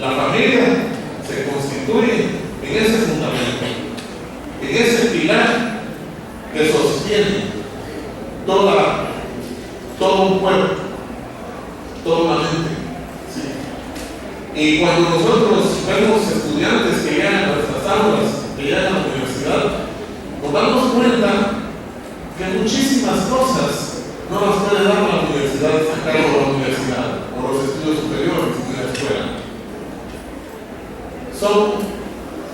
La familia se constituye en ese fundamento, en ese pilar que sostiene todo un pueblo, toda una mente. ¿Sí? Y cuando nosotros vemos estudiantes que llegan a nuestras aulas, que llegan a la universidad, nos damos cuenta que muchísimas cosas no las puede dar la universidad, sacarlo de la universidad, o los estudios superiores de la escuela. Son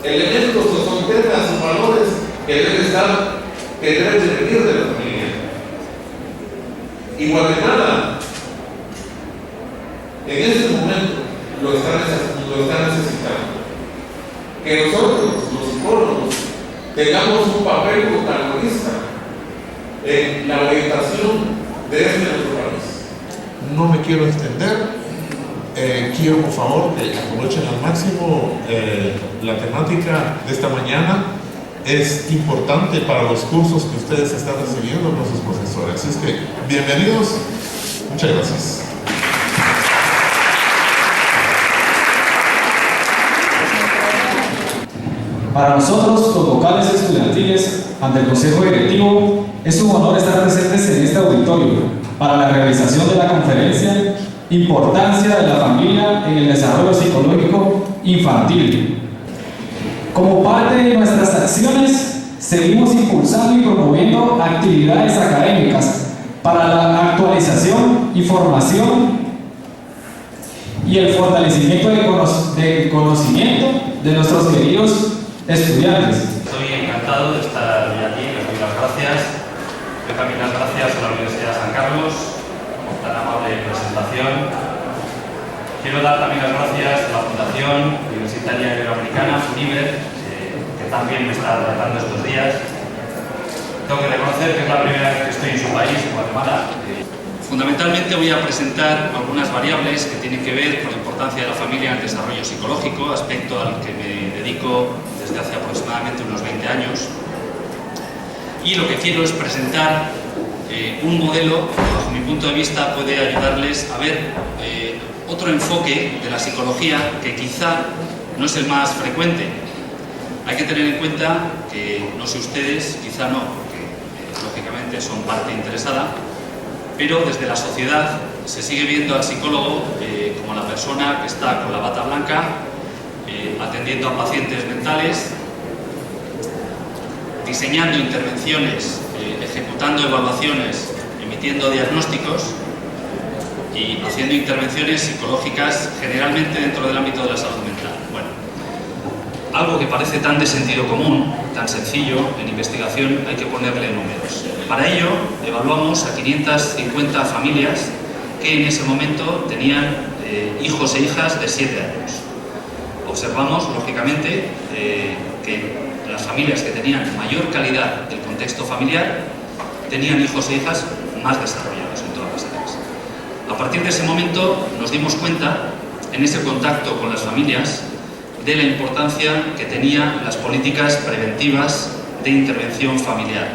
elementos o son temas o valores que deben de venir de la familia. Y Guatemala, en este momento, lo está necesitando. Que nosotros, los psicólogos, tengamos un papel protagonista en la orientación de nuestro país. No me quiero extender. Quiero, por favor, que aprovechen al máximo la temática de esta mañana. Es importante para los cursos que ustedes están recibiendo con sus profesores. Así es que, bienvenidos. Muchas gracias. Para nosotros, los vocales estudiantiles, ante el Consejo Directivo, es un honor estar presentes en este auditorio para la realización de la conferencia Importancia de la familia en el desarrollo psicológico infantil. Como parte de nuestras acciones, seguimos impulsando y promoviendo actividades académicas para la actualización y formación y el fortalecimiento del conocimiento de nuestros queridos estudiantes. Estoy encantado de estar hoy aquí, les doy las gracias. Doy también las gracias a la Universidad de San Carlos por tan amable presentación. Quiero dar también las gracias a la Fundación Universitaria Iberoamericana, FUNIBER, que también me está tratando estos días. Tengo que reconocer que es la primera vez que estoy en su país, en Guatemala. Fundamentalmente voy a presentar algunas variables que tienen que ver con la importancia de la familia en el desarrollo psicológico, aspecto al que me dedico desde hace aproximadamente unos 20 años. Y lo que quiero es presentar un modelo que, bajo mi punto de vista, puede ayudarles a ver otro enfoque de la psicología que quizá no es el más frecuente. Hay que tener en cuenta que, no sé ustedes, quizá no, porque lógicamente son parte interesada, pero desde la sociedad se sigue viendo al psicólogo como la persona que está con la bata blanca, atendiendo a pacientes mentales, diseñando intervenciones, ejecutando evaluaciones, emitiendo diagnósticos y haciendo intervenciones psicológicas generalmente dentro del ámbito de la salud mental. Bueno, algo que parece tan de sentido común, tan sencillo, en investigación hay que ponerle números. Para ello, evaluamos a 550 familias que en ese momento tenían hijos e hijas de 7 años. Observamos, lógicamente, que las familias que tenían mayor calidad del contexto familiar tenían hijos e hijas más desarrollados en todas las áreas. A partir de ese momento nos dimos cuenta, en ese contacto con las familias, de la importancia que tenían las políticas preventivas de intervención familiar.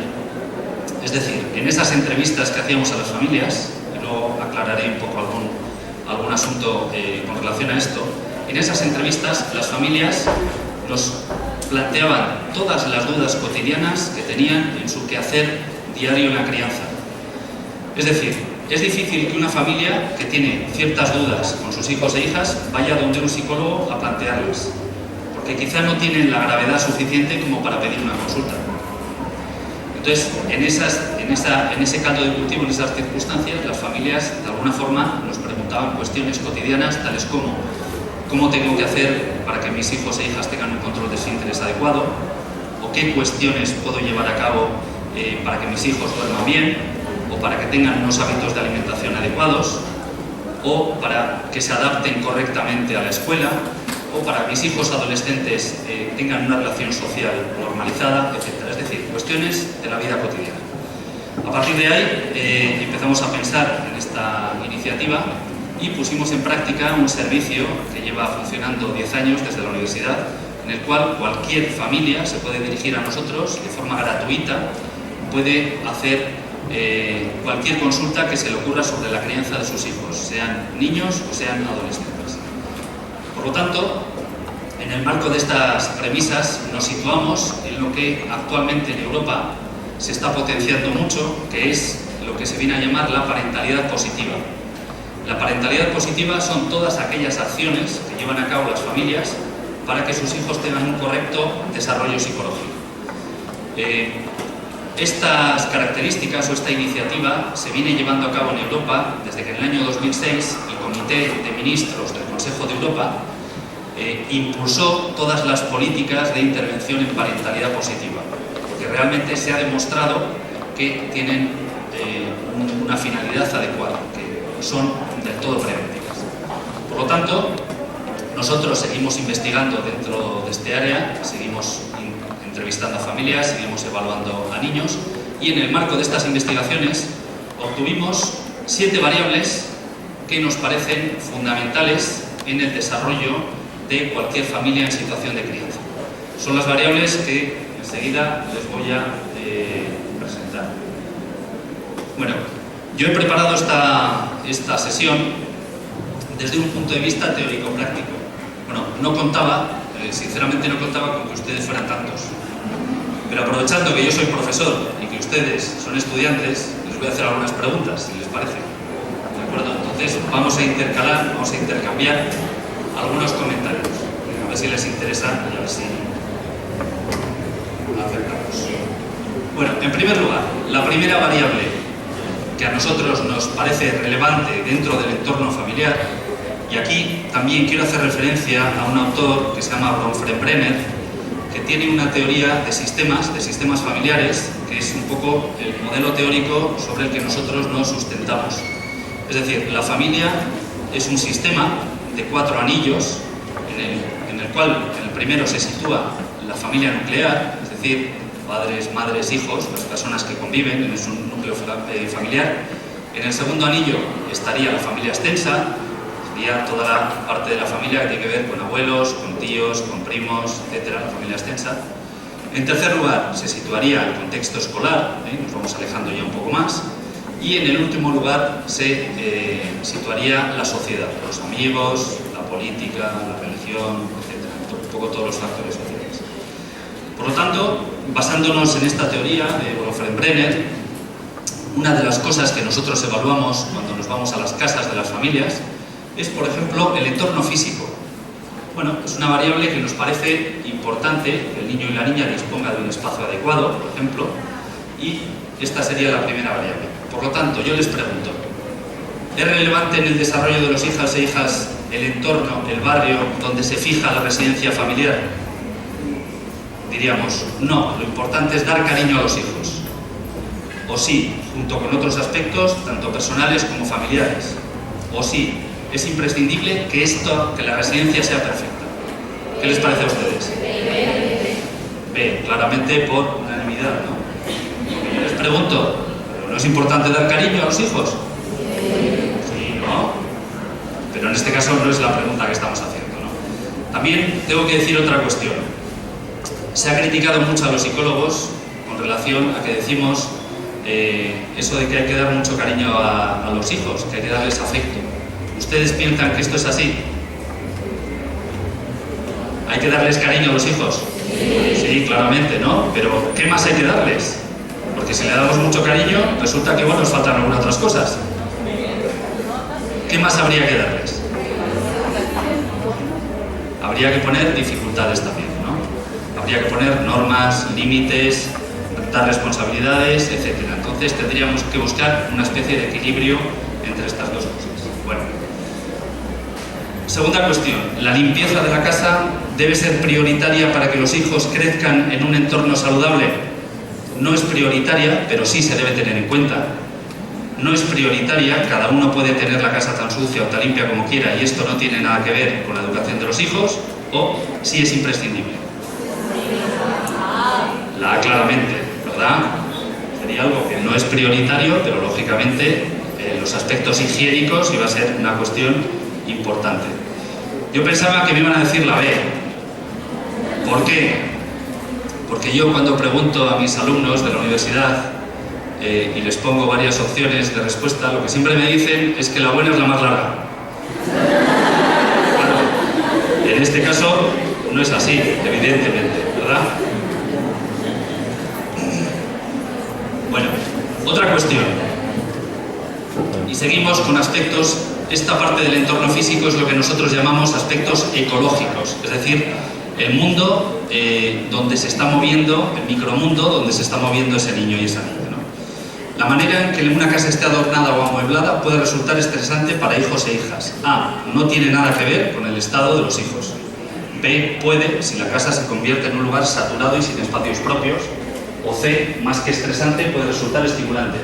Es decir, en esas entrevistas que hacíamos a las familias, y luego aclararé un poco algún asunto con relación a esto, en esas entrevistas las familias nos planteaban todas las dudas cotidianas que tenían en su quehacer diario en la crianza. Es decir, es difícil que una familia que tiene ciertas dudas con sus hijos e hijas vaya donde un psicólogo a plantearlas, porque quizá no tienen la gravedad suficiente como para pedir una consulta. Entonces, en ese caldo de cultivo, en esas circunstancias, las familias de alguna forma nos preguntaban cuestiones cotidianas tales como ¿cómo tengo que hacer para que mis hijos e hijas tengan un control de esfínteres adecuado? ¿O qué cuestiones puedo llevar a cabo para que mis hijos duerman bien? ¿O para que tengan unos hábitos de alimentación adecuados? ¿O para que se adapten correctamente a la escuela? ¿O para que mis hijos adolescentes tengan una relación social normalizada, etcétera? Es decir, cuestiones de la vida cotidiana. A partir de ahí empezamos a pensar en esta iniciativa y pusimos en práctica un servicio que lleva funcionando 10 años desde la universidad, en el cual cualquier familia se puede dirigir a nosotros de forma gratuita, puede hacer cualquier consulta que se le ocurra sobre la crianza de sus hijos, sean niños o sean adolescentes. Por lo tanto, en el marco de estas premisas nos situamos en lo que actualmente en Europa se está potenciando mucho, que es lo que se viene a llamar la parentalidad positiva. La parentalidad positiva son todas aquellas acciones que llevan a cabo las familias para que sus hijos tengan un correcto desarrollo psicológico. Estas características o esta iniciativa se viene llevando a cabo en Europa desde que en el año 2006 el Comité de Ministros del Consejo de Europa impulsó todas las políticas de intervención en parentalidad positiva, porque realmente se ha demostrado que tienen una finalidad adecuada, que son del todo preventivas. Por lo tanto, nosotros seguimos investigando dentro de este área, seguimos entrevistando a familias, seguimos evaluando a niños, y en el marco de estas investigaciones obtuvimos 7 variables que nos parecen fundamentales en el desarrollo de cualquier familia en situación de crianza. Son las variables que enseguida les voy a presentar. Bueno, yo he preparado esta sesión desde un punto de vista teórico-práctico. Bueno, no contaba, sinceramente no contaba con que ustedes fueran tantos. Pero aprovechando que yo soy profesor y que ustedes son estudiantes, les voy a hacer algunas preguntas, si les parece. ¿De acuerdo? Entonces vamos a intercalar, vamos a intercambiar algunos comentarios. A ver si les interesa y a ver si acertamos. Bueno, en primer lugar, la primera variable que a nosotros nos parece relevante dentro del entorno familiar, y aquí también quiero hacer referencia a un autor que se llama Bronfenbrenner, que tiene una teoría de sistemas familiares, que es un poco el modelo teórico sobre el que nosotros nos sustentamos. Es decir, la familia es un sistema de 4 anillos, en el cual en el primero se sitúa la familia nuclear, es decir, padres, madres, hijos, las personas que conviven en un núcleo familiar. En el segundo anillo estaría la familia extensa, sería toda la parte de la familia que tiene que ver con abuelos, con tíos, con primos, etcétera, la familia extensa. En tercer lugar se situaría el contexto escolar, nos vamos alejando ya un poco más, y en el último lugar se situaría la sociedad, los amigos, la política, la religión, etcétera, un poco todos los factores sociales. Por lo tanto, basándonos en esta teoría de Bronfenbrenner, una de las cosas que nosotros evaluamos cuando nos vamos a las casas de las familias es, por ejemplo, el entorno físico. Bueno, es una variable que nos parece importante que el niño y la niña disponga de un espacio adecuado, por ejemplo, y esta sería la primera variable. Por lo tanto, yo les pregunto, ¿es relevante en el desarrollo de los hijos e hijas el entorno, el barrio donde se fija la residencia familiar? Diríamos, no, lo importante es dar cariño a los hijos. O sí, junto con otros aspectos, tanto personales como familiares. O sí, es imprescindible que la residencia sea perfecta. ¿Qué les parece a ustedes? B, claramente por unanimidad, ¿no? Yo les pregunto, ¿no es importante dar cariño a los hijos? Sí, ¿no? Pero en este caso no es la pregunta que estamos haciendo, ¿no? También tengo que decir otra cuestión. Se ha criticado mucho a los psicólogos con relación a que decimos eso de que hay que dar mucho cariño a los hijos, que hay que darles afecto. ¿Ustedes piensan que esto es así? ¿Hay que darles cariño a los hijos? Sí, claramente, ¿no? Pero ¿qué más hay que darles? Porque si le damos mucho cariño, resulta que, bueno, nos faltan algunas otras cosas. ¿Qué más habría que darles? Habría que poner dificultades también, ¿no? Habría que poner normas, límites, dar responsabilidades, etc. Entonces tendríamos que buscar una especie de equilibrio entre estas dos cosas. Bueno. Segunda cuestión, la limpieza de la casa debe ser prioritaria para que los hijos crezcan en un entorno saludable. No es prioritaria, pero sí se debe tener en cuenta. No es prioritaria, cada uno puede tener la casa tan sucia o tan limpia como quiera y esto no tiene nada que ver con la educación de los hijos, o sí es imprescindible. La A claramente, ¿verdad? Sería algo que no es prioritario, pero lógicamente los aspectos higiénicos iba a ser una cuestión importante. Yo pensaba que me iban a decir la B. ¿Por qué? Porque yo cuando pregunto a mis alumnos de la universidad y les pongo varias opciones de respuesta, lo que siempre me dicen es que la buena es la más larga. Claro. En este caso no es así, evidentemente, ¿verdad? Bueno, otra cuestión. Y seguimos con aspectos, esta parte del entorno físico es lo que nosotros llamamos aspectos ecológicos, es decir, el mundo donde se está moviendo, el micromundo donde se está moviendo ese niño y esa niña, ¿no? La manera en que una casa esté adornada o amueblada puede resultar estresante para hijos e hijas. A. No tiene nada que ver con el estado de los hijos. B. Puede, si la casa se convierte en un lugar saturado y sin espacios propios. O C. Más que estresante, puede resultar estimulante.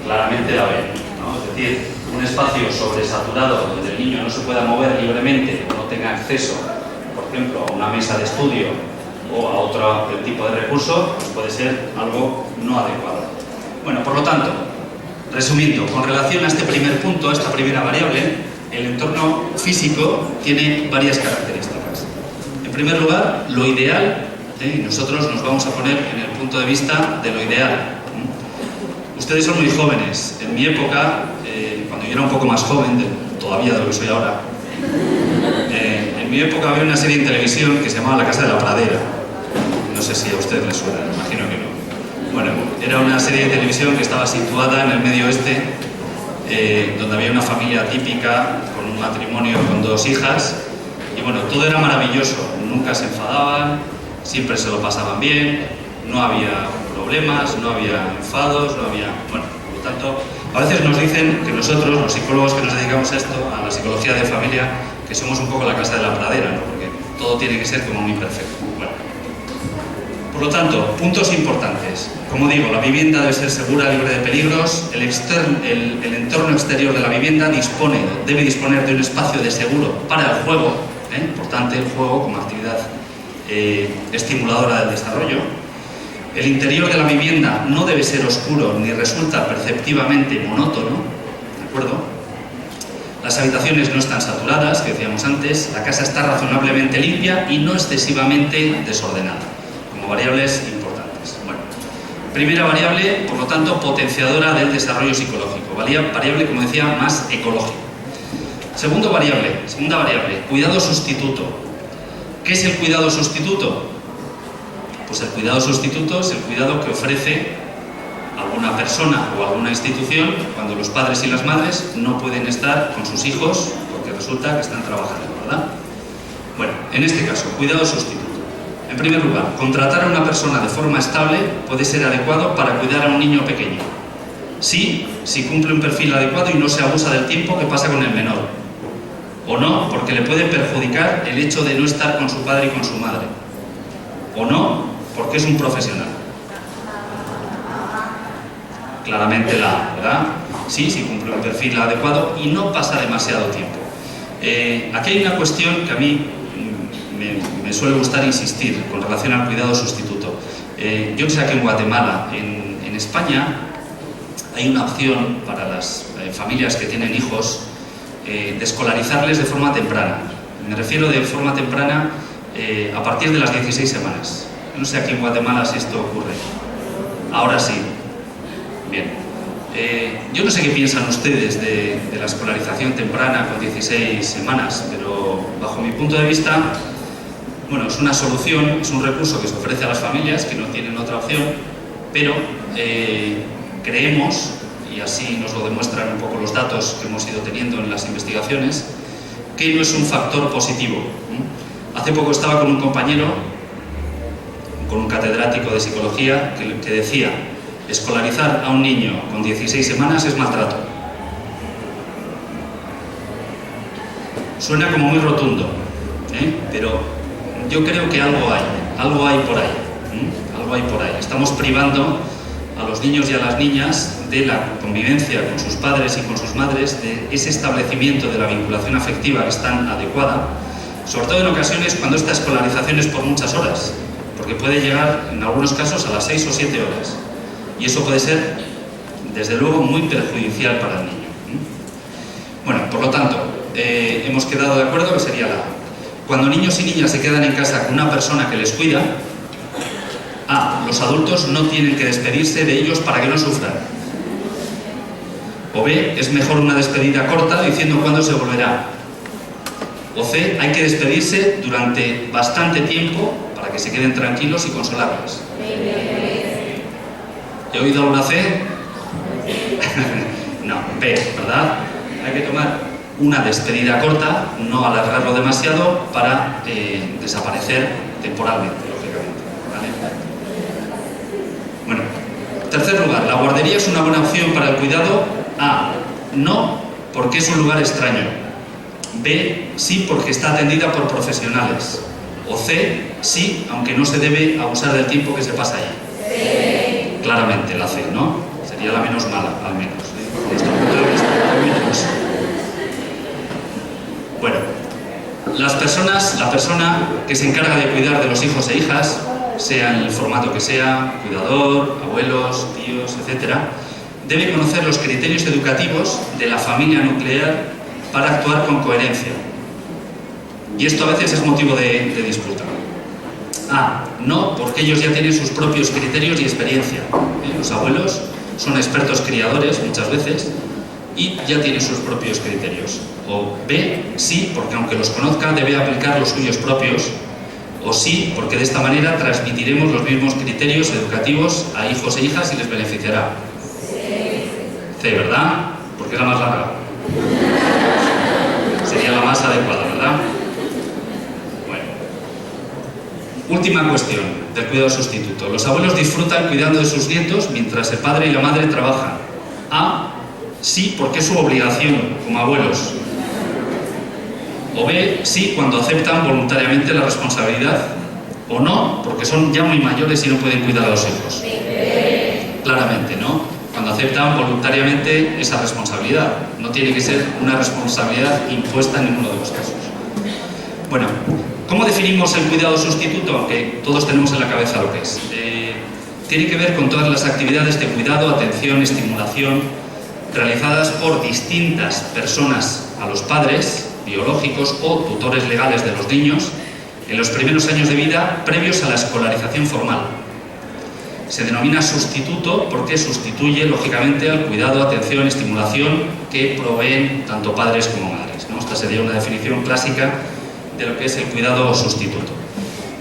Claramente la B, ¿no? Es decir, un espacio sobresaturado donde el niño no se pueda mover libremente, no tenga acceso, por ejemplo, a una mesa de estudio o a otro tipo de recurso, pues puede ser algo no adecuado. Bueno, por lo tanto, resumiendo, con relación a este primer punto, a esta primera variable, el entorno físico tiene varias características. En primer lugar, lo ideal, y nosotros nos vamos a poner en el punto de vista de lo ideal. Ustedes son muy jóvenes. En mi época, cuando yo era un poco más joven, todavía de lo que soy ahora, en mi época había una serie en televisión que se llamaba La Casa de la Pradera. No sé si a ustedes les suena, imagino que no. Bueno, era una serie de televisión que estaba situada en el medio oeste, donde había una familia típica, con un matrimonio con 2 hijas, y bueno, todo era maravilloso, nunca se enfadaban, siempre se lo pasaban bien, no había problemas, no había enfados, no había... Bueno, por lo tanto, a veces nos dicen que nosotros, los psicólogos que nos dedicamos a esto, a la psicología de familia, que somos un poco la casa de la pradera, ¿no? Porque todo tiene que ser como muy perfecto. Bueno. Por lo tanto, puntos importantes. Como digo, la vivienda debe ser segura, libre de peligros. El entorno exterior de la vivienda debe disponer de un espacio de seguro para el juego. Importante el juego como actividad estimuladora del desarrollo. El interior de la vivienda no debe ser oscuro ni resulta perceptivamente monótono, ¿de acuerdo? Las habitaciones no están saturadas, que decíamos antes, la casa está razonablemente limpia y no excesivamente desordenada, como variables importantes. Bueno, primera variable, por lo tanto, potenciadora del desarrollo psicológico, variable, como decía, más ecológico. Segunda variable, cuidado sustituto. ¿Qué es el cuidado sustituto? Pues el cuidado sustituto es el cuidado que ofrece alguna persona o alguna institución cuando los padres y las madres no pueden estar con sus hijos porque resulta que están trabajando, ¿verdad? Bueno, en este caso, cuidado sustituto. En primer lugar, contratar a una persona de forma estable puede ser adecuado para cuidar a un niño pequeño. Sí, si cumple un perfil adecuado y no se abusa del tiempo que pasa con el menor. O no, porque le puede perjudicar el hecho de no estar con su padre y con su madre. O no, porque es un profesional. Claramente la, ¿verdad? Sí, si cumple un perfil adecuado y no pasa demasiado tiempo. Aquí hay una cuestión que a mí me suele gustar insistir con relación al cuidado sustituto. Yo sé que en Guatemala, en España, hay una opción para las familias que tienen hijos de escolarizarles de forma temprana. Me refiero de forma temprana a partir de las 16 semanas. No sé aquí en Guatemala si esto ocurre. Ahora sí. Bien. Yo no sé qué piensan ustedes de la escolarización temprana con 16 semanas, pero bajo mi punto de vista, bueno, es una solución, es un recurso que se ofrece a las familias que no tienen otra opción, pero creemos, y así nos lo demuestran un poco los datos que hemos ido teniendo en las investigaciones, que no es un factor positivo. Hace poco estaba con un compañero, con un catedrático de psicología, que decía: escolarizar a un niño con 16 semanas es maltrato. Suena como muy rotundo, pero yo creo que algo hay por ahí. Algo hay por ahí. Estamos privando a los niños y a las niñas de la convivencia con sus padres y con sus madres, de ese establecimiento de la vinculación afectiva que es tan adecuada, sobre todo en ocasiones cuando esta escolarización es por muchas horas, porque puede llegar en algunos casos a las 6 o 7 horas. Y eso puede ser, desde luego, muy perjudicial para el niño. Bueno, por lo tanto, hemos quedado de acuerdo que sería la A. Cuando niños y niñas se quedan en casa con una persona que les cuida, A. Los adultos no tienen que despedirse de ellos para que no sufran. O B. Es mejor una despedida corta diciendo cuándo se volverá. O C, hay que despedirse durante bastante tiempo para que se queden tranquilos y consolarles. ¿He oído alguna C? No, B, ¿verdad? Hay que tomar una despedida corta, no alargarlo demasiado para desaparecer temporalmente, lógicamente. ¿Vale? Bueno, en tercer lugar, ¿la guardería es una buena opción para el cuidado? A, no, porque es un lugar extraño. B, sí, porque está atendida por profesionales. O C, sí, aunque no se debe abusar del tiempo que se pasa allí. Claramente la C, ¿no? Sería la menos mala, al menos. Desde este punto de vista, bueno, la persona que se encarga de cuidar de los hijos e hijas, sea en el formato que sea, cuidador, abuelos, tíos, etc., debe conocer los criterios educativos de la familia nuclear para actuar con coherencia. Y esto a veces es motivo de disputa. A, no, porque ellos ya tienen sus propios criterios y experiencia. Los abuelos son expertos criadores muchas veces y ya tienen sus propios criterios. O B, sí, porque aunque los conozca debe aplicar los suyos propios. O sí, porque de esta manera transmitiremos los mismos criterios educativos a hijos e hijas y les beneficiará. C, ¿verdad? Porque es la más larga. Sería la más adecuada, ¿verdad? Bueno. Última cuestión del cuidado sustituto. Los abuelos disfrutan cuidando de sus nietos mientras el padre y la madre trabajan. A, sí, porque es su obligación como abuelos. O B, sí, cuando aceptan voluntariamente la responsabilidad. O no, porque son ya muy mayores y no pueden cuidar a los hijos. Claramente, ¿no? Cuando aceptan voluntariamente esa responsabilidad. No tiene que ser una responsabilidad impuesta en ninguno de los casos. Bueno, ¿cómo definimos el cuidado sustituto? Aunque todos tenemos en la cabeza lo que es. Tiene que ver con todas las actividades de cuidado, atención, estimulación, realizadas por distintas personas a los padres biológicos o tutores legales de los niños en los primeros años de vida previos a la escolarización formal. Se denomina sustituto porque sustituye, lógicamente, al cuidado, atención, estimulación que proveen tanto padres como madres, ¿no? Esta sería una definición clásica de lo que es el cuidado sustituto.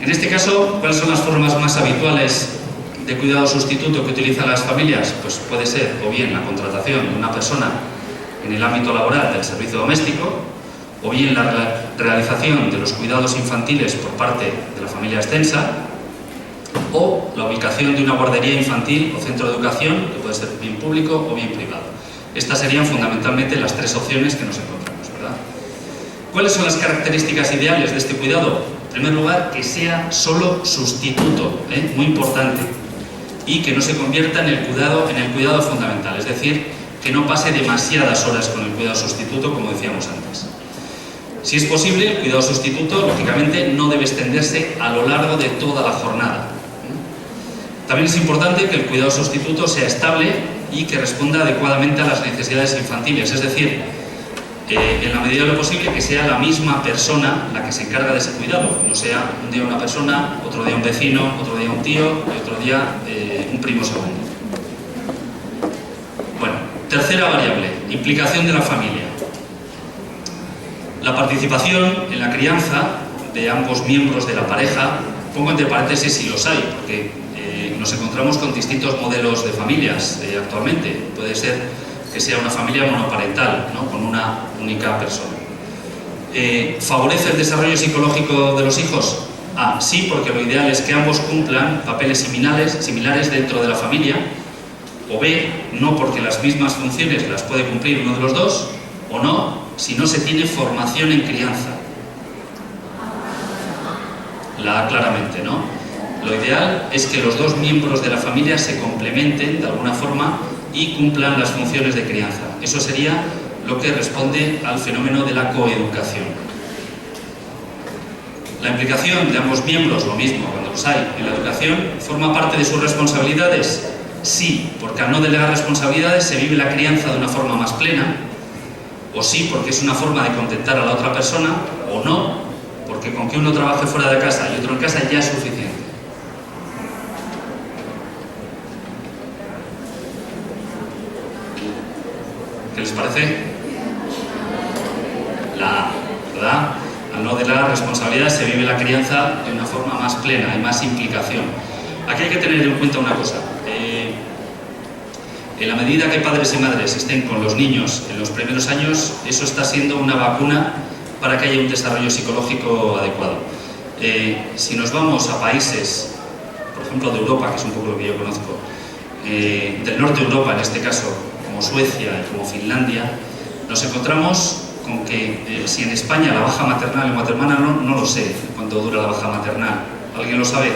En este caso, ¿cuáles son las formas más habituales de cuidado sustituto que utilizan las familias? Pues puede ser o bien la contratación de una persona en el ámbito laboral del servicio doméstico, o bien la realización de los cuidados infantiles por parte de la familia extensa, o la ubicación de una guardería infantil o centro de educación, que puede ser bien público o bien privado. Estas serían fundamentalmente las tres opciones que nos encontramos, ¿verdad? ¿Cuáles son las características ideales de este cuidado? En primer lugar, que sea solo sustituto, muy importante, y que no se convierta en el cuidado fundamental, es decir, que no pase demasiadas horas con el cuidado sustituto, como decíamos antes. Si es posible, el cuidado sustituto, lógicamente, no debe extenderse a lo largo de toda la jornada. También es importante que el cuidado sustituto sea estable y que responda adecuadamente a las necesidades infantiles, es decir, en la medida de lo posible que sea la misma persona la que se encarga de ese cuidado, no sea un día una persona, otro día un vecino, otro día un tío y otro día un primo segundo. Bueno, tercera variable, implicación de la familia. La participación en la crianza de ambos miembros de la pareja, pongo entre paréntesis si los hay, porque nos encontramos con distintos modelos de familias actualmente. Puede ser que sea una familia monoparental, ¿no? Con una única persona. ¿Favorece el desarrollo psicológico de los hijos? A, sí, porque lo ideal es que ambos cumplan papeles similares dentro de la familia. O B, no, porque las mismas funciones las puede cumplir uno de los dos. O no, si no se tiene formación en crianza. La A claramente, ¿no? Lo ideal es que los dos miembros de la familia se complementen de alguna forma y cumplan las funciones de crianza. Eso sería lo que responde al fenómeno de la coeducación. La implicación de ambos miembros, lo mismo cuando los hay en la educación, ¿forma parte de sus responsabilidades? Sí, porque al no delegar responsabilidades se vive la crianza de una forma más plena. O sí, porque es una forma de contentar a la otra persona. O no, porque con que uno trabaje fuera de casa y otro en casa ya es suficiente. ¿Qué les parece? La A, ¿verdad? Al no de la responsabilidad se vive la crianza de una forma más plena, hay más implicación. Aquí hay que tener en cuenta una cosa. En la medida que padres y madres estén con los niños en los primeros años, eso está siendo una vacuna para que haya un desarrollo psicológico adecuado. Si nos vamos a países, por ejemplo de Europa, que es un poco lo que yo conozco, del norte de Europa en este caso, como Suecia y como Finlandia, nos encontramos con que si en España la baja maternal o materna no lo sé cuánto dura la baja maternal. ¿Alguien lo sabe?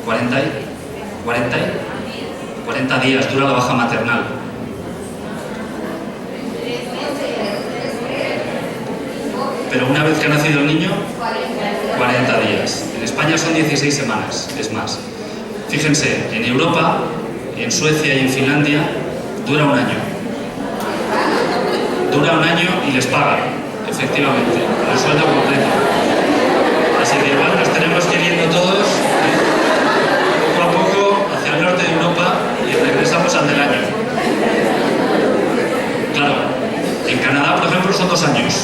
¿40 días dura la baja maternal? Pero una vez que ha nacido el niño, 40 días. En España son 16 semanas, es más. Fíjense, en Europa, en Suecia y en Finlandia, dura un año. Dura un año y les pagan, efectivamente, el sueldo completo. Así que igual nos tenemos que ir yendo todos poco a poco hacia el norte de Europa y regresamos al del año. Claro, en Canadá, por ejemplo, son 2 años.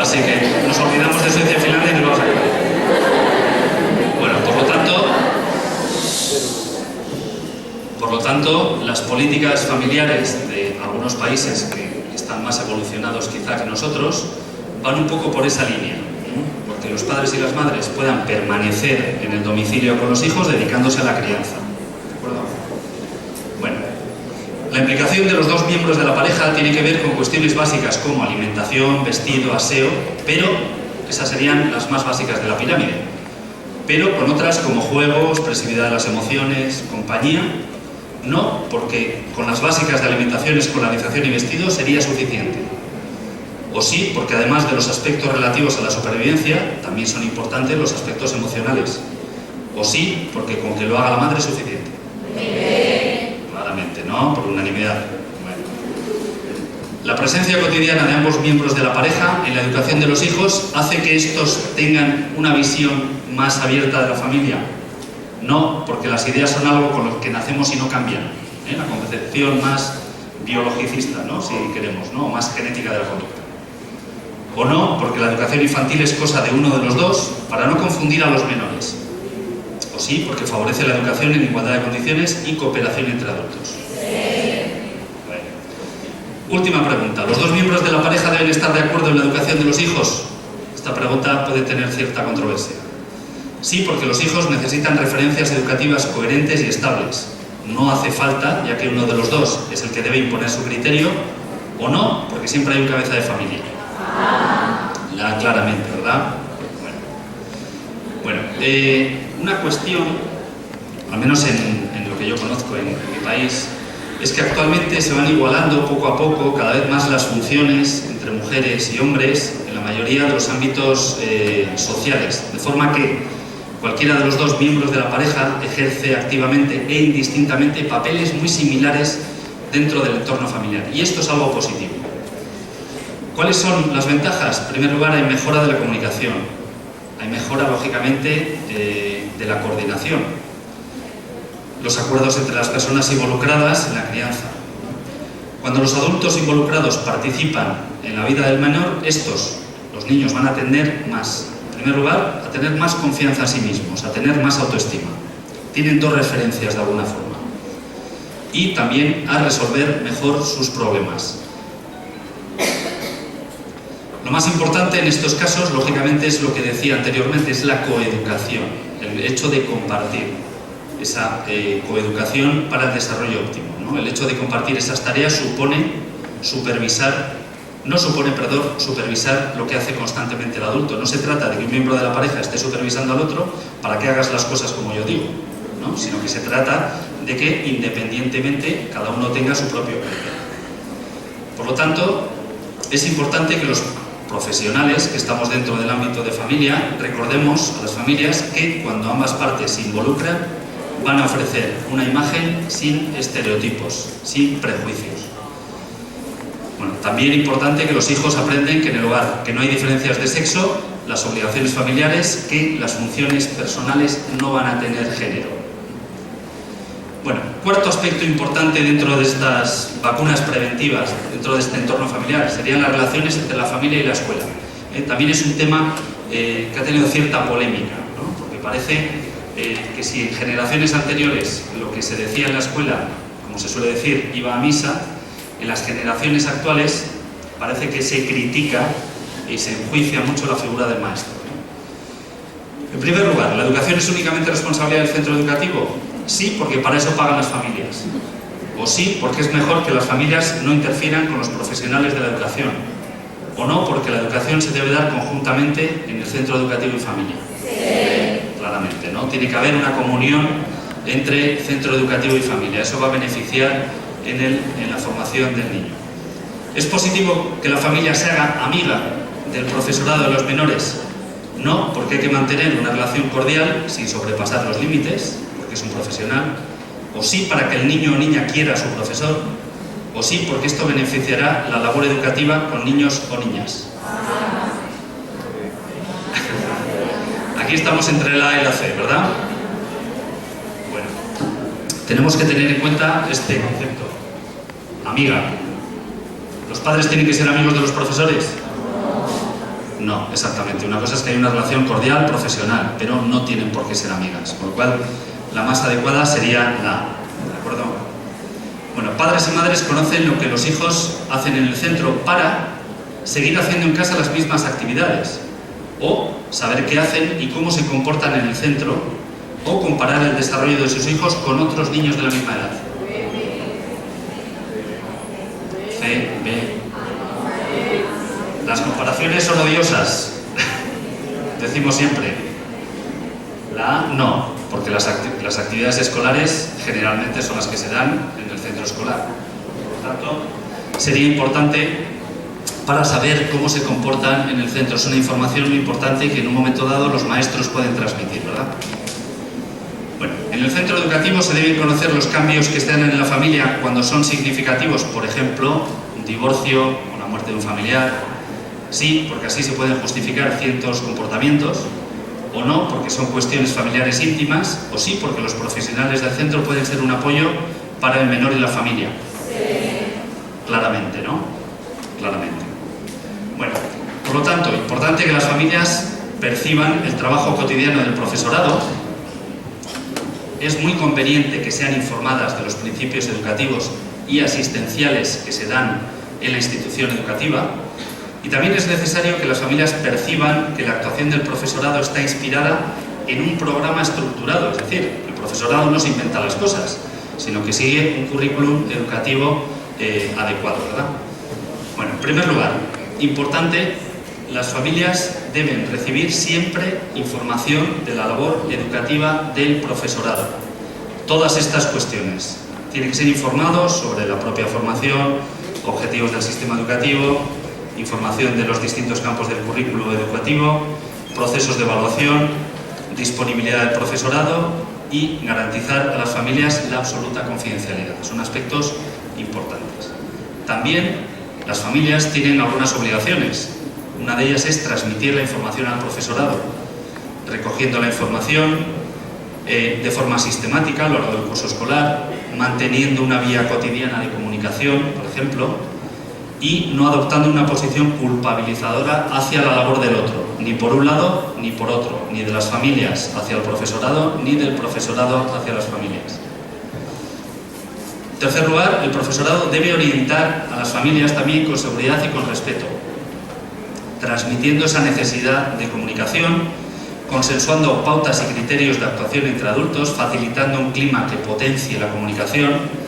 Así que nos olvidamos de Suecia y Finlandia y nos vamos a quedar. Bueno, por lo tanto, las políticas familiares de algunos países que están más evolucionados quizá que nosotros van un poco por esa línea, ¿no? Porque los padres y las madres puedan permanecer en el domicilio con los hijos dedicándose a la crianza. ¿De acuerdo? Bueno, la implicación de los dos miembros de la pareja tiene que ver con cuestiones básicas como alimentación, vestido, aseo, pero esas serían las más básicas de la pirámide. Pero con otras como juego, expresividad de las emociones, compañía, no, porque con las básicas de alimentación, escolarización y vestido sería suficiente. O sí, porque además de los aspectos relativos a la supervivencia, también son importantes los aspectos emocionales. O sí, porque con que lo haga la madre es suficiente. Claramente, ¿no? Por unanimidad. Bueno. La presencia cotidiana de ambos miembros de la pareja en la educación de los hijos hace que estos tengan una visión más abierta de la familia. No, porque las ideas son algo con lo que nacemos y no cambian. La concepción más biologicista, ¿no? Si queremos, ¿no? O más genética de la conducta. O no, porque la educación infantil es cosa de uno de los dos para no confundir a los menores. O sí, porque favorece la educación en igualdad de condiciones y cooperación entre adultos. Bueno. Última pregunta. ¿Los dos miembros de la pareja deben estar de acuerdo en la educación de los hijos? Esta pregunta puede tener cierta controversia. Sí, porque los hijos necesitan referencias educativas coherentes y estables. No hace falta, ya que uno de los dos es el que debe imponer su criterio, o no, porque siempre hay un cabeza de familia. Claramente, ¿verdad? Bueno, una cuestión, al menos en lo que yo conozco en mi país, es que actualmente se van igualando poco a poco cada vez más las funciones entre mujeres y hombres en la mayoría de los ámbitos sociales, de forma que cualquiera de los dos miembros de la pareja ejerce activamente e indistintamente papeles muy similares dentro del entorno familiar. Y esto es algo positivo. ¿Cuáles son las ventajas? En primer lugar, hay mejora de la comunicación. Hay mejora, lógicamente, de la coordinación. Los acuerdos entre las personas involucradas en la crianza. Cuando los adultos involucrados participan en la vida del menor, los niños, van a tender más. En primer lugar, a tener más confianza en sí mismos, a tener más autoestima. Tienen dos referencias de alguna forma. Y también a resolver mejor sus problemas. Lo más importante en estos casos, lógicamente, es lo que decía anteriormente, es la coeducación, el hecho de compartir esa coeducación para el desarrollo óptimo, ¿no? El hecho de compartir esas tareas supone supervisar lo que hace constantemente el adulto. No se trata de que un miembro de la pareja esté supervisando al otro para que hagas las cosas como yo digo, ¿no? Sino que se trata de que independientemente cada uno tenga su propio criterio. Por lo tanto, es importante que los profesionales que estamos dentro del ámbito de familia recordemos a las familias que cuando ambas partes se involucran van a ofrecer una imagen sin estereotipos, sin prejuicios. Bueno, también importante que los hijos aprenden que en el hogar que no hay diferencias de sexo, las obligaciones familiares, que las funciones personales no van a tener género. Bueno, cuarto aspecto importante dentro de estas vacunas preventivas, dentro de este entorno familiar, serían las relaciones entre la familia y la escuela. También es un tema que ha tenido cierta polémica, ¿no? Porque parece que si en generaciones anteriores lo que se decía en la escuela, como se suele decir, iba a misa, en las generaciones actuales parece que se critica y se enjuicia mucho la figura del maestro. En primer lugar, ¿la educación es únicamente responsabilidad del centro educativo? Sí, porque para eso pagan las familias. O sí, porque es mejor que las familias no interfieran con los profesionales de la educación. O no, porque la educación se debe dar conjuntamente en el centro educativo y familia. Sí. Claramente, ¿no? Tiene que haber una comunión entre centro educativo y familia. Eso va a beneficiar en la formación del niño. ¿Es positivo que la familia se haga amiga del profesorado de los menores? No, porque hay que mantener una relación cordial sin sobrepasar los límites, porque es un profesional. O sí, para que el niño o niña quiera a su profesor. O sí, porque esto beneficiará la labor educativa con niños o niñas. Aquí estamos entre la A y la C, ¿verdad? Bueno, tenemos que tener en cuenta este concepto. Amiga. ¿Los padres tienen que ser amigos de los profesores? No, exactamente. Una cosa es que hay una relación cordial, profesional, pero no tienen por qué ser amigas. Por lo cual, la más adecuada sería la A. ¿De acuerdo? Bueno, padres y madres conocen lo que los hijos hacen en el centro para seguir haciendo en casa las mismas actividades, o saber qué hacen y cómo se comportan en el centro, o comparar el desarrollo de sus hijos con otros niños de la misma edad. C, B. Las comparaciones son odiosas, decimos siempre. La A, no, porque las actividades escolares generalmente son las que se dan en el centro escolar. Por lo tanto, sería importante para saber cómo se comportan en el centro. Es una información muy importante que en un momento dado los maestros pueden transmitir, ¿verdad? Bueno, en el centro educativo se deben conocer los cambios que están en la familia cuando son significativos, por ejemplo, un divorcio o la muerte de un familiar. Sí, porque así se pueden justificar ciertos comportamientos, o no, porque son cuestiones familiares íntimas, o sí, porque los profesionales del centro pueden ser un apoyo para el menor y la familia. Sí. Claramente, ¿no? Claramente. Bueno, por lo tanto, importante que las familias perciban el trabajo cotidiano del profesorado. Es muy conveniente que sean informadas de los principios educativos y asistenciales que se dan en la institución educativa. Y también es necesario que las familias perciban que la actuación del profesorado está inspirada en un programa estructurado, es decir, el profesorado no se inventa las cosas, sino que sigue un currículum educativo adecuado, ¿verdad? Bueno, en primer lugar, importante, las familias deben recibir siempre información de la labor educativa del profesorado. Todas estas cuestiones. Tienen que ser informados sobre la propia formación, objetivos del sistema educativo, información de los distintos campos del currículo educativo, procesos de evaluación, disponibilidad del profesorado y garantizar a las familias la absoluta confidencialidad. Son aspectos importantes. También las familias tienen algunas obligaciones. Una de ellas es transmitir la información al profesorado, recogiendo la información de forma sistemática a lo largo del curso escolar, manteniendo una vía cotidiana de comunicación, por ejemplo, y no adoptando una posición culpabilizadora hacia la labor del otro, ni por un lado ni por otro, ni de las familias hacia el profesorado, ni del profesorado hacia las familias. En tercer lugar, el profesorado debe orientar a las familias también con seguridad y con respeto, transmitiendo esa necesidad de comunicación, consensuando pautas y criterios de actuación entre adultos, facilitando un clima que potencie la comunicación,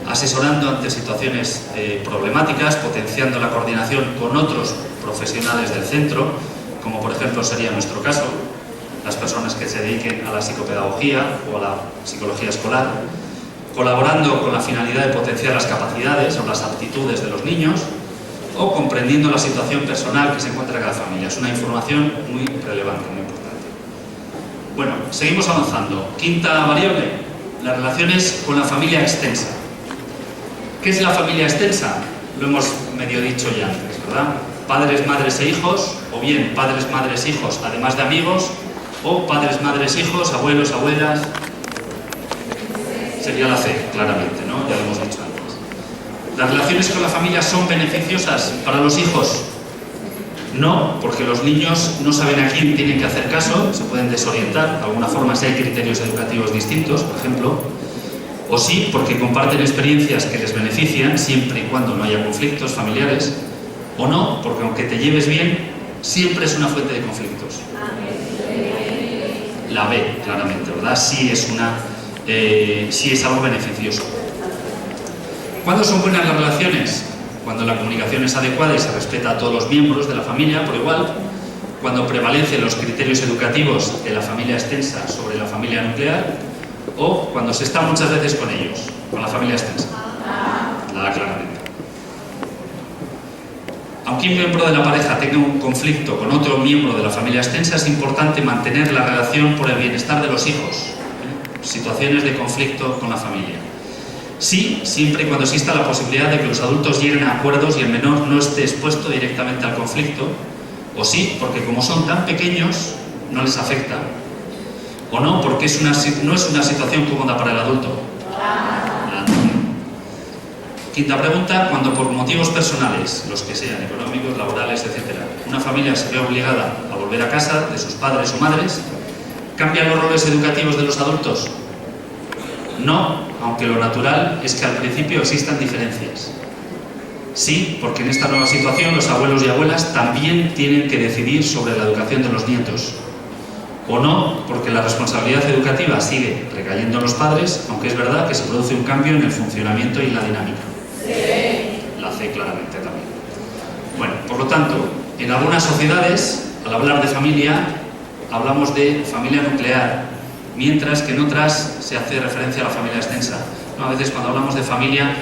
asesorando ante situaciones problemáticas, potenciando la coordinación con otros profesionales del centro, como por ejemplo sería nuestro caso, las personas que se dediquen a la psicopedagogía o a la psicología escolar, colaborando con la finalidad de potenciar las capacidades o las aptitudes de los niños, o comprendiendo la situación personal que se encuentra en cada familia. Es una información muy relevante, muy importante. Bueno, seguimos avanzando. Quinta variable, las relaciones con la familia extensa. ¿Qué es la familia extensa? Lo hemos medio dicho ya antes, ¿verdad? Padres, madres e hijos, o bien padres, madres, hijos, además de amigos, o padres, madres, hijos, abuelos, abuelas. Sí. Sería la C, claramente, ¿no? Ya lo hemos dicho antes. ¿Las relaciones con la familia son beneficiosas para los hijos? No, porque los niños no saben a quién tienen que hacer caso, se pueden desorientar, de alguna forma si hay criterios educativos distintos, por ejemplo. O sí, porque comparten experiencias que les benefician, siempre y cuando no haya conflictos familiares. O no, porque aunque te lleves bien, siempre es una fuente de conflictos. La B, claramente, ¿verdad? Sí es algo beneficioso. ¿Cuándo son buenas las relaciones? Cuando la comunicación es adecuada y se respeta a todos los miembros de la familia por igual, cuando prevalecen los criterios educativos de la familia extensa sobre la familia nuclear, o cuando se está muchas veces con ellos, con la familia extensa. Nada, claramente. Aunque un miembro de la pareja tenga un conflicto con otro miembro de la familia extensa, es importante mantener la relación por el bienestar de los hijos. Situaciones de conflicto con la familia. Sí, siempre y cuando exista la posibilidad de que los adultos lleguen a acuerdos y el menor no esté expuesto directamente al conflicto, o sí, porque como son tan pequeños, no les afecta, o no, porque no es una situación cómoda para el adulto. Quinta pregunta, cuando por motivos personales, los que sean, económicos, laborales, etc., una familia se ve obligada a volver a casa de sus padres o madres, ¿cambian los roles educativos de los adultos? No, aunque lo natural es que al principio existan diferencias. Sí, porque en esta nueva situación los abuelos y abuelas también tienen que decidir sobre la educación de los nietos. O no, porque la responsabilidad educativa sigue recayendo en los padres, aunque es verdad que se produce un cambio en el funcionamiento y la dinámica. Sí. La C claramente también. Bueno, por lo tanto, en algunas sociedades, al hablar de familia, hablamos de familia nuclear, mientras que en otras se hace referencia a la familia extensa. ¿No? A veces cuando hablamos de familia,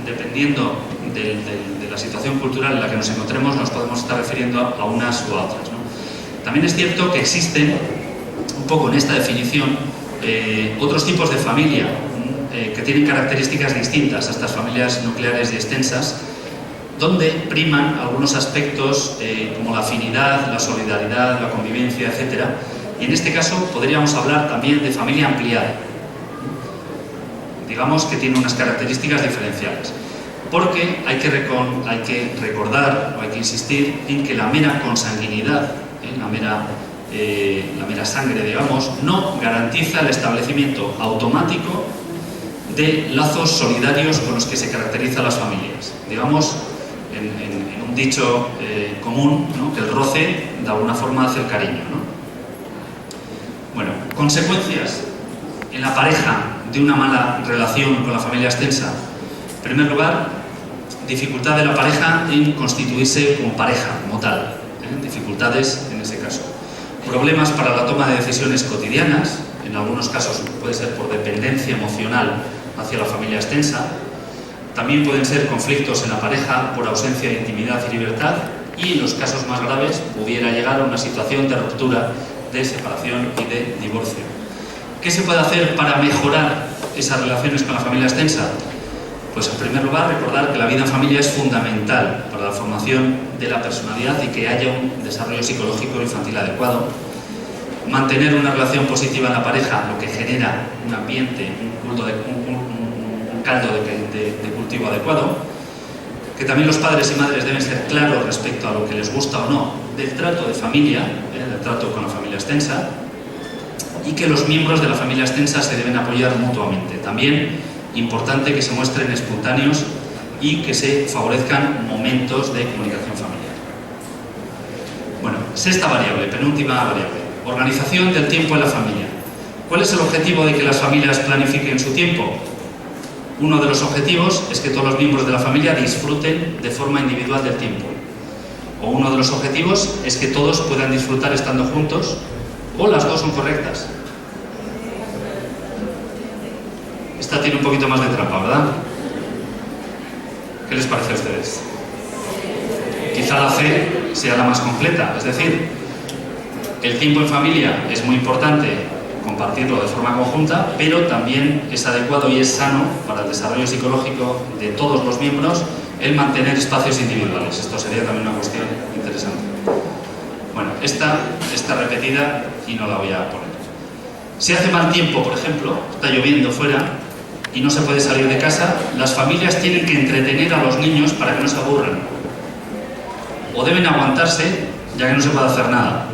dependiendo de la situación cultural en la que nos encontremos, nos podemos estar refiriendo a unas u a otras, ¿no? También es cierto que existen, un poco en esta definición, otros tipos de familia que tienen características distintas a estas familias nucleares y extensas, donde priman algunos aspectos como la afinidad, la solidaridad, la convivencia, etc. Y en este caso podríamos hablar también de familia ampliada. Digamos que tiene unas características diferenciales. Porque hay que recordar, o hay que insistir en que la mera consanguinidad, la mera sangre, digamos, no garantiza el establecimiento automático de lazos solidarios con los que se caracterizan las familias. Digamos, en un dicho común, ¿no?, que el roce de alguna forma hace el cariño, ¿no? Bueno, consecuencias en la pareja de una mala relación con la familia extensa. En primer lugar, dificultad de la pareja en constituirse como pareja, como tal. Dificultades en ese caso. Problemas para la toma de decisiones cotidianas, en algunos casos puede ser por dependencia emocional hacia la familia extensa. También pueden ser conflictos en la pareja por ausencia de intimidad y libertad, y en los casos más graves pudiera llegar a una situación de ruptura, de separación y de divorcio. ¿Qué se puede hacer para mejorar esas relaciones con la familia extensa? Pues en primer lugar recordar que la vida en familia es fundamental para la formación de la personalidad y que haya un desarrollo psicológico infantil adecuado. Mantener una relación positiva en la pareja, lo que genera un ambiente, un caldo de cultivo adecuado. Que también los padres y madres deben ser claros respecto a lo que les gusta o no del trato de familia, del trato con la familia extensa, y que los miembros de la familia extensa se deben apoyar mutuamente. También importante que se muestren espontáneos y que se favorezcan momentos de comunicación familiar. Bueno, sexta variable, penúltima variable. Organización del tiempo en la familia. ¿Cuál es el objetivo de que las familias planifiquen su tiempo? Uno de los objetivos es que todos los miembros de la familia disfruten de forma individual del tiempo. O uno de los objetivos es que todos puedan disfrutar estando juntos, o las dos son correctas. Esta tiene un poquito más de trampa, ¿verdad? ¿Qué les parece a ustedes? Quizá la C sea la más completa, es decir, el tiempo en familia es muy importante compartirlo de forma conjunta, pero también es adecuado y es sano para el desarrollo psicológico de todos los miembros el mantener espacios individuales. Esto sería también una cuestión interesante. Bueno, esta está repetida y no la voy a poner. Si hace mal tiempo, por ejemplo, está lloviendo fuera, y no se puede salir de casa, las familias tienen que entretener a los niños para que no se aburran. O deben aguantarse, ya que no se puede hacer nada.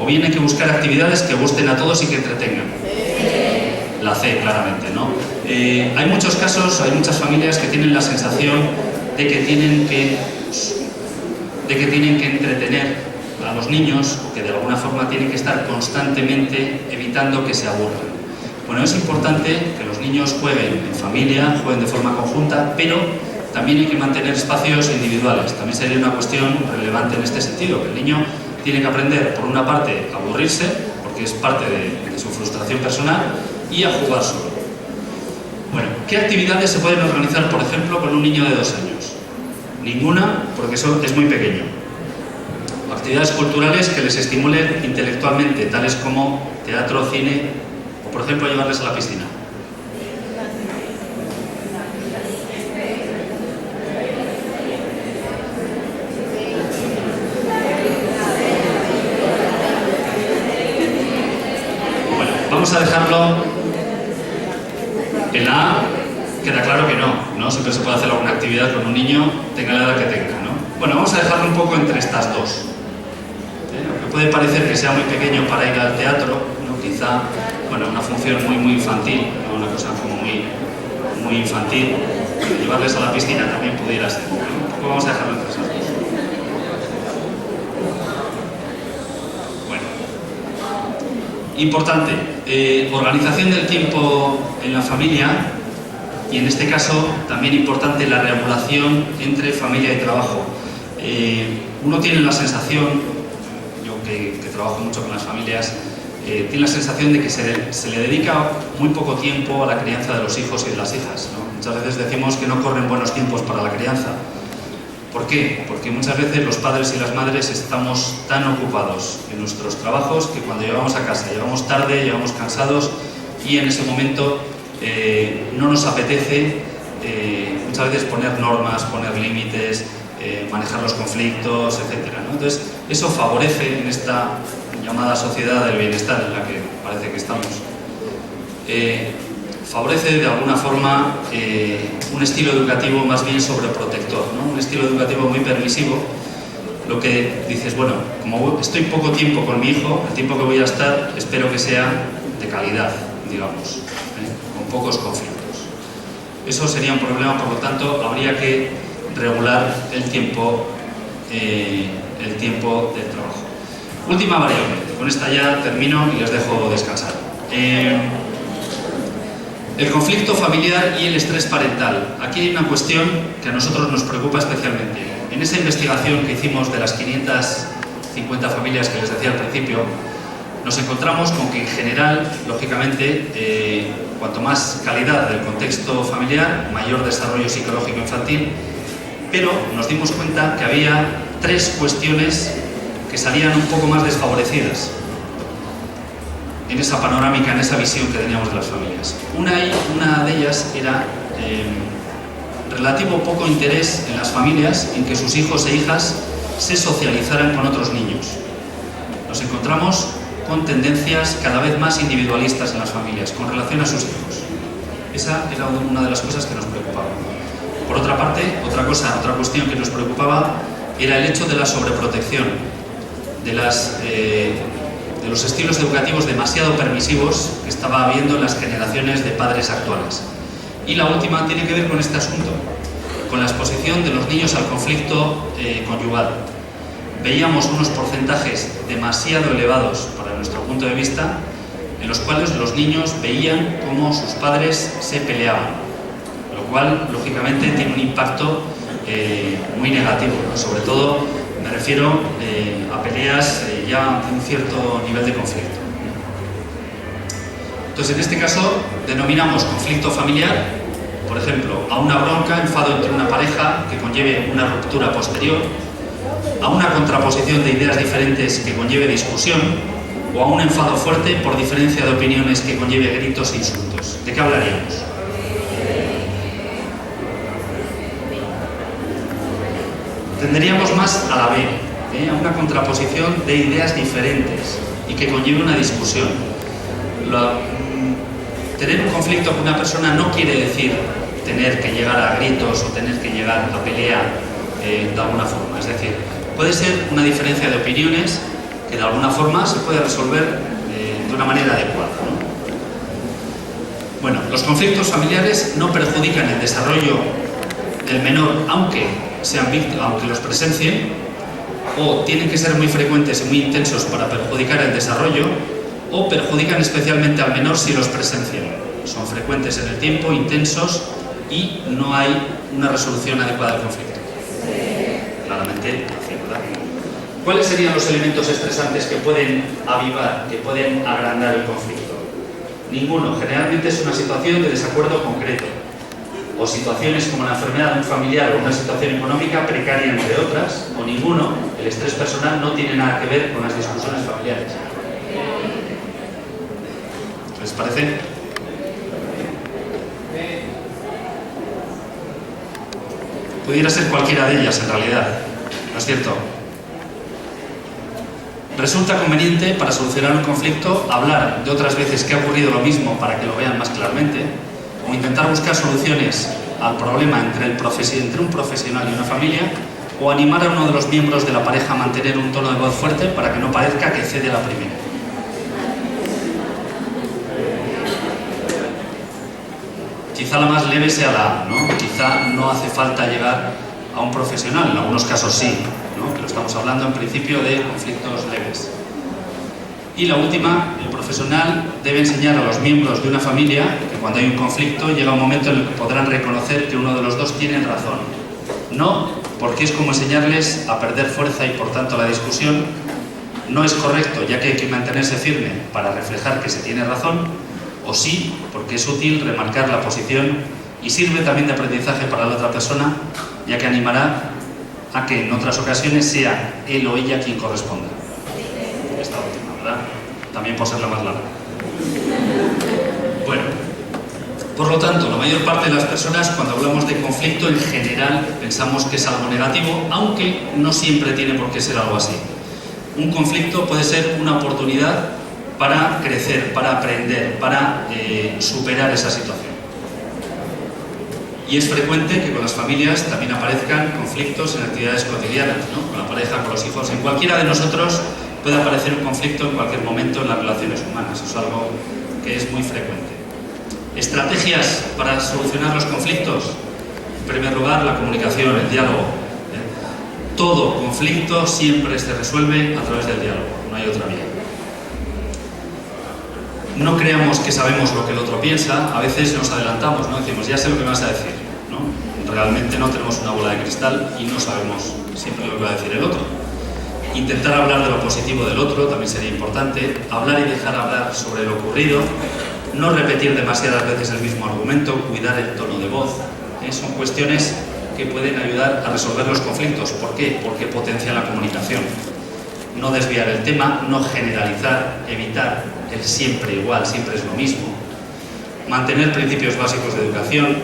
O bien hay que buscar actividades que gusten a todos y que entretengan. La C, claramente, ¿no? Hay muchos casos, hay muchas familias que tienen la sensación de que tienen que entretener a los niños, o que de alguna forma tienen que estar constantemente evitando que se aburran. Bueno, es importante que los niños jueguen en familia, jueguen de forma conjunta, pero también hay que mantener espacios individuales. También sería una cuestión relevante en este sentido, que el niño tiene que aprender, por una parte, a aburrirse, porque es parte de su frustración personal, y a jugar solo. Bueno, ¿qué actividades se pueden organizar, por ejemplo, con un niño de 2 años? Ninguna, porque eso es muy pequeño. Actividades culturales que les estimulen intelectualmente, tales como teatro, cine, o por ejemplo llevarles a la piscina. Bueno, vamos a dejarlo en la A. Queda claro que no siempre se puede hacer alguna actividad con un niño, tenga la edad que tenga, ¿no? Bueno, vamos a dejarlo un poco entre estas dos. Aunque puede parecer que sea muy pequeño para ir al teatro, ¿no? Quizá, bueno, una función muy infantil, ¿no? Una cosa como muy infantil. Llevarles a la piscina también pudiera ser, ¿no? Un poco vamos a dejarlo entre esas dos. Bueno, importante, organización del tiempo en la familia. Y en este caso, también importante la regulación entre familia y trabajo. Uno tiene la sensación, yo que trabajo mucho con las familias, tiene la sensación de que se le dedica muy poco tiempo a la crianza de los hijos y de las hijas, ¿no? Muchas veces decimos que no corren buenos tiempos para la crianza. ¿Por qué? Porque muchas veces los padres y las madres estamos tan ocupados en nuestros trabajos que cuando llegamos a casa, llegamos tarde, llegamos cansados y en ese momento no nos apetece muchas veces poner normas, poner límites, manejar los conflictos, etc., ¿no? Entonces, eso favorece en esta llamada sociedad del bienestar en la que parece que estamos. Favorece de alguna forma un estilo educativo más bien sobreprotector, ¿no? Un estilo educativo muy permisivo, lo que dices, bueno, como estoy poco tiempo con mi hijo, el tiempo que voy a estar espero que sea de calidad, digamos, con pocos conflictos. Eso sería un problema, por lo tanto, habría que regular el tiempo del trabajo. Última variable, con esta ya termino y les dejo descansar. El conflicto familiar y el estrés parental. Aquí hay una cuestión que a nosotros nos preocupa especialmente. En esa investigación que hicimos de las 550 familias que les decía al principio, nos encontramos con que en general, lógicamente, cuanto más calidad del contexto familiar, mayor desarrollo psicológico infantil, pero nos dimos cuenta que había 3 cuestiones que salían un poco más desfavorecidas en esa panorámica, en esa visión que teníamos de las familias. Una de ellas era relativo poco interés en las familias en que sus hijos e hijas se socializaran con otros niños. Nos encontramos con tendencias cada vez más individualistas en las familias con relación a sus hijos. Esa era una de las cosas que nos preocupaba. Por otra parte, otra cuestión que nos preocupaba era el hecho de la sobreprotección, de los estilos educativos demasiado permisivos que estaba habiendo en las generaciones de padres actuales. Y la última tiene que ver con este asunto, con la exposición de los niños al conflicto conyugal. Veíamos unos porcentajes demasiado elevados para nuestro punto de vista, en los cuales los niños veían cómo sus padres se peleaban, lo cual, lógicamente, tiene un impacto muy negativo, ¿no? Sobre todo, me refiero a peleas ya de un cierto nivel de conflicto. Entonces, en este caso, denominamos conflicto familiar, por ejemplo, a una bronca, enfado entre una pareja que conlleve una ruptura posterior, a una contraposición de ideas diferentes que conlleve discusión, o a un enfado fuerte por diferencia de opiniones que conlleve gritos e insultos. ¿De qué hablaríamos? Tenderíamos más a la B, a una contraposición de ideas diferentes y que conlleve una discusión. Tener un conflicto con una persona no quiere decir tener que llegar a gritos o tener que llegar a pelea de alguna forma. Es decir, puede ser una diferencia de opiniones que de alguna forma se puede resolver de una manera adecuada, ¿no? Bueno, los conflictos familiares no perjudican el desarrollo del menor, aunque los presencien, o tienen que ser muy frecuentes y muy intensos para perjudicar el desarrollo, o perjudican especialmente al menor si los presencian. Son frecuentes en el tiempo, intensos, y no hay una resolución adecuada del conflicto. Claramente, así, ¿verdad? ¿Cuáles serían los elementos estresantes que pueden avivar, que pueden agrandar el conflicto? Ninguno. Generalmente es una situación de desacuerdo concreto, o situaciones como la enfermedad de un familiar o una situación económica precaria, entre otras, o ninguno. El estrés personal no tiene nada que ver con las discusiones familiares. ¿Les parece? Pudiera ser cualquiera de ellas en realidad, ¿no es cierto? Resulta conveniente para solucionar un conflicto hablar de otras veces que ha ocurrido lo mismo para que lo vean más claramente, o intentar buscar soluciones al problema entre un profesional y una familia, o animar a uno de los miembros de la pareja a mantener un tono de voz fuerte para que no parezca que cede la primera. Quizá la más leve sea la A, ¿no? Quizá no hace falta llegar a un profesional, en algunos casos sí, ¿no? Pero estamos hablando en principio de conflictos leves. Y la última, el profesional debe enseñar a los miembros de una familia que cuando hay un conflicto llega un momento en el que podrán reconocer que uno de los dos tiene razón. No, porque es como enseñarles a perder fuerza y por tanto la discusión no es correcto, ya que hay que mantenerse firme para reflejar que se tiene razón, o sí, porque es útil remarcar la posición y sirve también de aprendizaje para la otra persona, ya que animará a que en otras ocasiones sea él o ella quien corresponda. Esta última, ¿verdad? También por ser la más larga. Bueno, por lo tanto, la mayor parte de las personas, cuando hablamos de conflicto, en general pensamos que es algo negativo, aunque no siempre tiene por qué ser algo así. Un conflicto puede ser una oportunidad para crecer, para aprender, para superar esa situación. Y es frecuente que con las familias también aparezcan conflictos en actividades cotidianas, ¿no? Con la pareja, con los hijos. En cualquiera de nosotros puede aparecer un conflicto en cualquier momento en las relaciones humanas. Eso es algo que es muy frecuente. Estrategias para solucionar los conflictos. En primer lugar, la comunicación, el diálogo. Todo conflicto siempre se resuelve a través del diálogo, no hay otra vía. No creamos que sabemos lo que el otro piensa, a veces nos adelantamos, ¿no? Decimos, ya sé lo que me vas a decir, ¿no? Realmente no tenemos una bola de cristal y no sabemos siempre lo que va a decir el otro. Intentar hablar de lo positivo del otro también sería importante, hablar y dejar hablar sobre lo ocurrido, no repetir demasiadas veces el mismo argumento, cuidar el tono de voz, son cuestiones que pueden ayudar a resolver los conflictos. ¿Por qué? Porque potencian la comunicación. No desviar el tema, no generalizar, evitar el siempre igual, siempre es lo mismo. Mantener principios básicos de educación,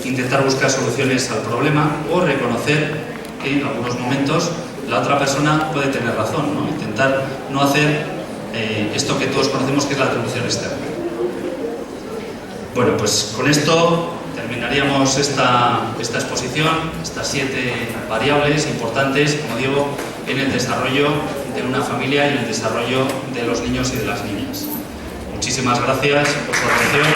intentar buscar soluciones al problema o reconocer que en algunos momentos la otra persona puede tener razón, ¿no? Intentar no hacer esto que todos conocemos que es la atribución externa. Bueno, pues con esto terminaríamos esta exposición, estas 7 variables importantes, como digo, en el desarrollo de una familia y en el desarrollo de los niños y de las niñas. Muchísimas gracias por su atención.